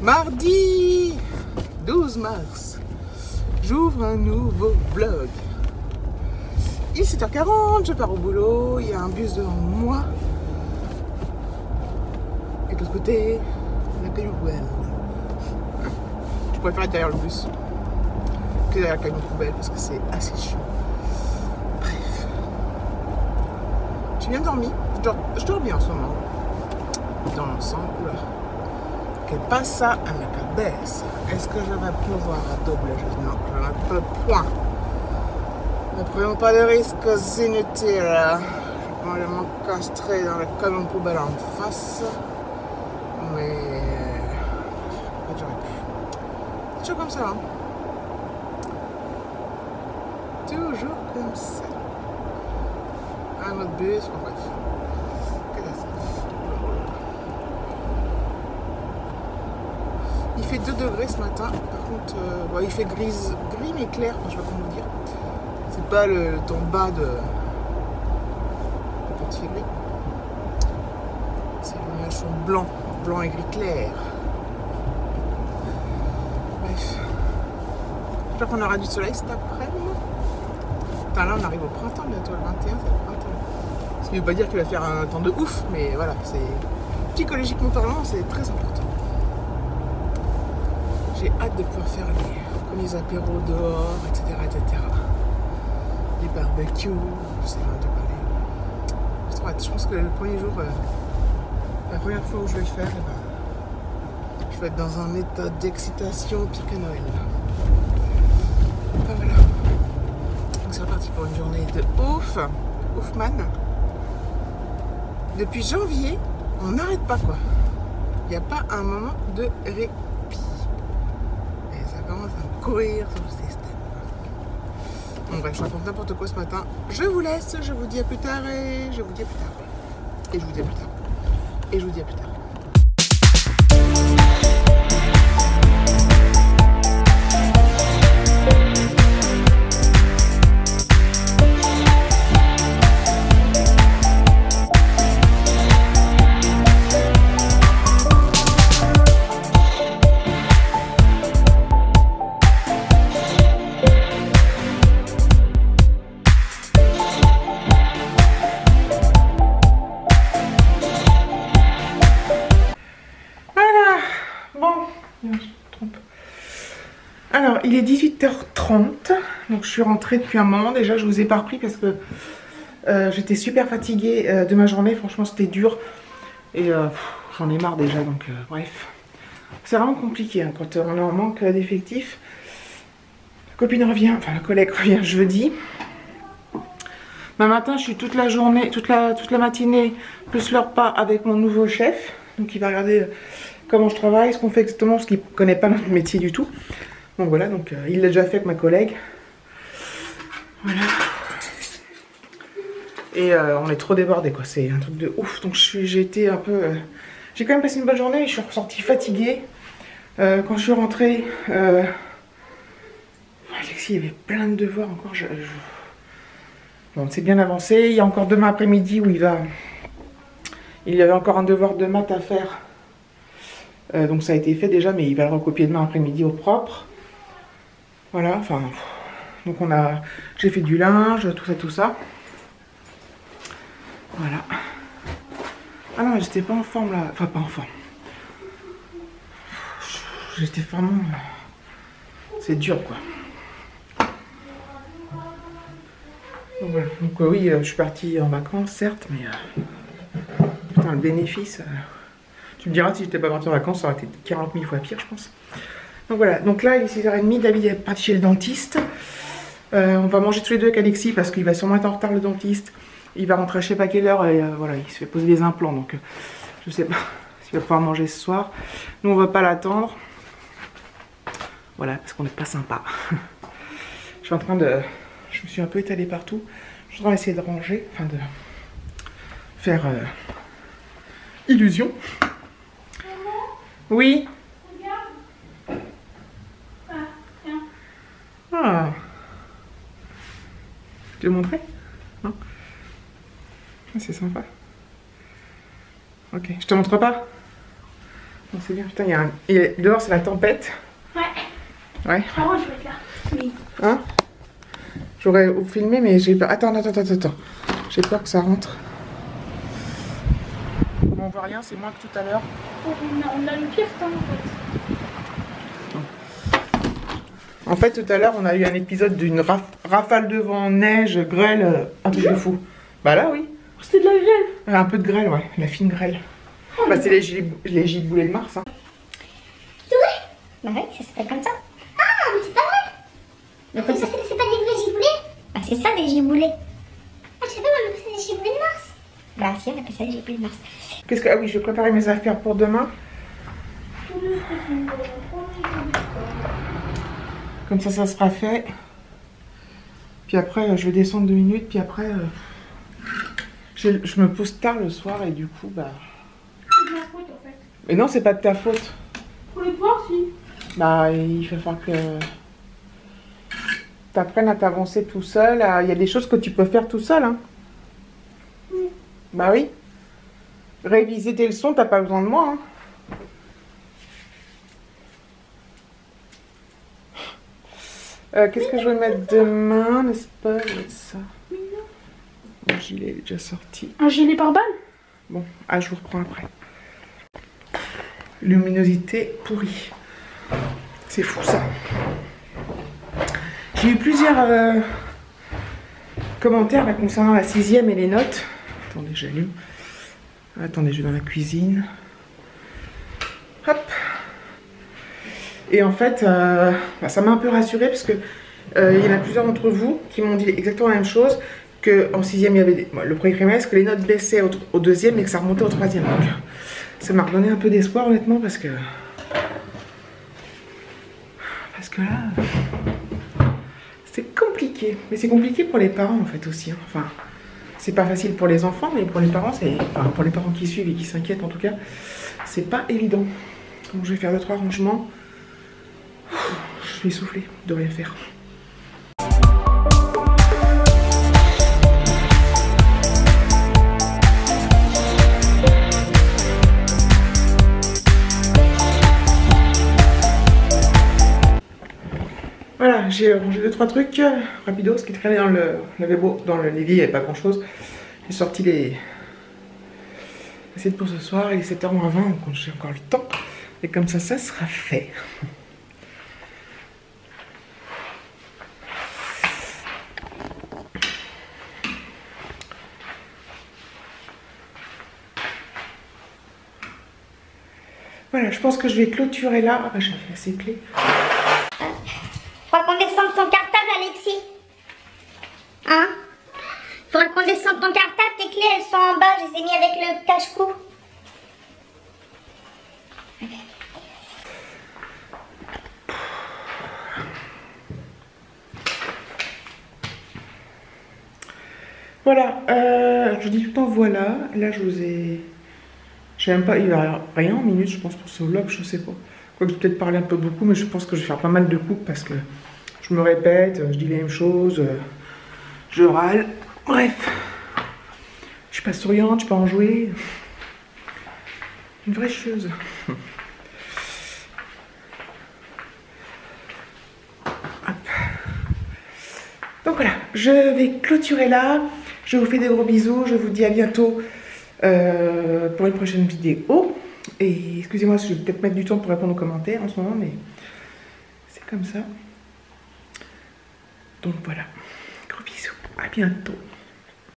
Mardi 12 mars, j'ouvre un nouveau vlog. Il est 7h40, je pars au boulot, il y a un bus devant moi. Et de l'autre côté, la camion poubelle. Je pourrais faire être derrière le bus que derrière la camion poubelle parce que c'est assez chiant. Bref. J'ai bien dormi, je dors bien en ce moment. Dans l'ensemble, que passa à ma cabesse. Est-ce que je vais pouvoir à double jeu? Non, je n'en peux point. Ne prenons pas de risques inutiles. Je vais m'encastrer dans le camion poubelle en face. Mais en fait, j'aurais pu. C'est toujours comme ça, hein. Toujours comme ça. Un autre bus, enfin bref. Il fait 2 degrés ce matin, par contre, bon, il fait gris mais clair, enfin, je sais pas comment vous dire. C'est pas le ton bas de quand il fait gris. C'est les nuages sont blancs et gris clair. Bref. J'espère qu'on aura du soleil cet après-midi. Putain, là on arrive au printemps bientôt, le 21 c'est le printemps. Ce qui veut pas dire qu'il va faire un temps de ouf, mais voilà, c'est psychologiquement parlant, c'est très important. J'ai hâte de pouvoir faire les premiers apéros dehors, etc. Les barbecues, je sais pas déjà parler. J'ai trop hâte. Je pense que le premier jour, la première fois où je vais le faire, je vais être dans un état d'excitation pire que Noël. Enfin, voilà. Donc c'est reparti pour une journée de ouf. Oufman. Depuis janvier, on n'arrête pas quoi. Il n'y a pas un moment de répit. Commence à courir sur le système. Bon bref, je raconte n'importe quoi ce matin. Je vous laisse, je vous dis à plus tard et je vous dis à plus tard. Et je vous dis à plus tard. Et je vous dis à plus tard. Alors, il est 18h30, donc je suis rentrée depuis un moment. Déjà, je vous ai pas repris parce que j'étais super fatiguée de ma journée. Franchement, c'était dur et j'en ai marre déjà, donc bref. C'est vraiment compliqué hein, quand on est en manque d'effectifs. La copine revient, enfin la collègue revient jeudi. Matin, je suis toute la journée, toute la matinée, plus le repas avec mon nouveau chef. Donc il va regarder comment je travaille, ce qu'on fait exactement, parce qu'il ne connaît pas notre métier du tout. Donc voilà, donc il l'a déjà fait avec ma collègue. Voilà. Et on est trop débordés quoi, c'est un truc de ouf. Donc j'ai été un peu... j'ai quand même passé une bonne journée, mais je suis ressortie fatiguée. Quand je suis rentrée... Alexis, il y avait plein de devoirs encore. Bon, c'est bien avancé. Il y a encore demain après-midi où il va... Il y avait encore un devoir de maths à faire. Donc ça a été fait déjà, mais il va le recopier demain après-midi au propre. Voilà, enfin... Donc j'ai fait du linge, tout ça. Voilà. Ah non, j'étais pas en forme là. Enfin, pas en forme. J'étais vraiment... C'est dur quoi. Donc voilà. Donc oui, je suis partie en vacances, certes, mais... Putain, le bénéfice... Tu me diras, si j'étais pas partie en vacances, ça aurait été 40 000 fois pire, je pense. Donc voilà, donc là, il est 6h30, David est parti chez le dentiste. On va manger tous les deux avec Alexis parce qu'il va sûrement être en retard, le dentiste. Il va rentrer à je sais pas quelle heure et voilà, il se fait poser des implants. Donc je sais pas s'il va pouvoir manger ce soir. Nous, on va pas l'attendre. Voilà, parce qu'on n'est pas sympa. Je suis en train de... Je me suis un peu étalée partout. Je suis en train d'essayer de ranger, enfin de faire illusion. Oui. Ah. Je te montrer? Non? C'est sympa. Ok, je te montre pas? C'est bien, putain, dehors c'est la tempête. Ouais. Ouais. Par contre, je vais être là. Oui. Hein? J'aurais filmé, mais j'ai peur. Attends. J'ai peur que ça rentre. Bon, on voit rien, c'est moins que tout à l'heure. On a le pire temps en fait. En fait, tout à l'heure, on a eu un épisode d'une rafale de vent, neige, grêle, un truc de fou. Bah là, oui. C'était de la grêle. Un peu de grêle, ouais. La fine grêle. Bah, c'est les giboulées de mars. Hein. Bah oui, ça s'appelle comme ça. Ah, mais c'est pas vrai. Donc ça, c'est pas des vrais giboulées? Bah c'est ça, des giboulées. Ah, je sais pas, on appelle ça des giboulées de mars. Bah si, on appelle ça des giboulées de mars. Qu'est-ce que... Ah oui, je vais préparer mes affaires pour demain. Comme ça sera fait. Puis après, je vais descendre 2 minutes. Puis après, je me pose tard le soir et du coup, bah... C'est de ma faute en fait. Mais non, c'est pas de ta faute. Pour les devoirs, si. Bah, il va falloir que tu apprennes à t'avancer tout seul. Il y a des choses que tu peux faire tout seul. Hein. Oui. Bah oui. Réviser tes leçons, t'as pas besoin de moi. Hein. Qu'est-ce que je vais mettre demain, n'est-ce pas? Je vais mettre ça. Mon gilet est déjà sorti. Un gilet pare-balles? Bon, je vous reprends après. Luminosité pourrie. C'est fou ça. J'ai eu plusieurs commentaires là, concernant la 6e et les notes. Attendez, j'allume. Attendez, je vais dans la cuisine. Hop. Et en fait, ça m'a un peu rassurée parce que il y en a plusieurs d'entre vous qui m'ont dit exactement la même chose. Qu'en 6e, il y avait le premier trimestre, que les notes baissaient au 2e et que ça remontait au 3e. Donc, ça m'a redonné un peu d'espoir honnêtement parce que là, c'est compliqué. Mais c'est compliqué pour les parents en fait aussi. Hein. Enfin, c'est pas facile pour les enfants, mais pour les parents, pour les parents qui suivent et qui s'inquiètent en tout cas, c'est pas évident. Donc je vais faire 2-3 rangements. Je suis essoufflée de rien faire. Voilà, j'ai rangé 2-3 trucs rapidos, ce qui traînait dans le lavabo, dans le l'évier, il n'y avait pas grand chose. J'ai sorti les assiettes pour ce soir, il est 7h moins 20, donc j'ai encore le temps. Et comme ça sera fait. Voilà, je pense que je vais clôturer là. Ah bah j'ai fait assez clés. Faudra qu'on descende ton cartable, Alexis. Hein? Faudra qu'on descende ton cartable, tes clés elles sont en bas, je les ai mis avec le cache-cou. Voilà, je dis tout le temps voilà. Là je vous ai... Je sais même pas, il n'y a rien en minutes je pense pour ce vlog, je sais pas. Quoique je vais peut-être parler un peu beaucoup, mais je pense que je vais faire pas mal de coupes parce que je me répète, je dis les mêmes choses, je râle. Bref, je suis pas souriante, je suis pas enjouée. Une vraie chose. Donc voilà, je vais clôturer là. Je vous fais des gros bisous. Je vous dis à bientôt pour une prochaine vidéo. Et excusez-moi, je vais peut-être mettre du temps pour répondre aux commentaires en ce moment, mais c'est comme ça. Donc voilà, gros bisous. À bientôt.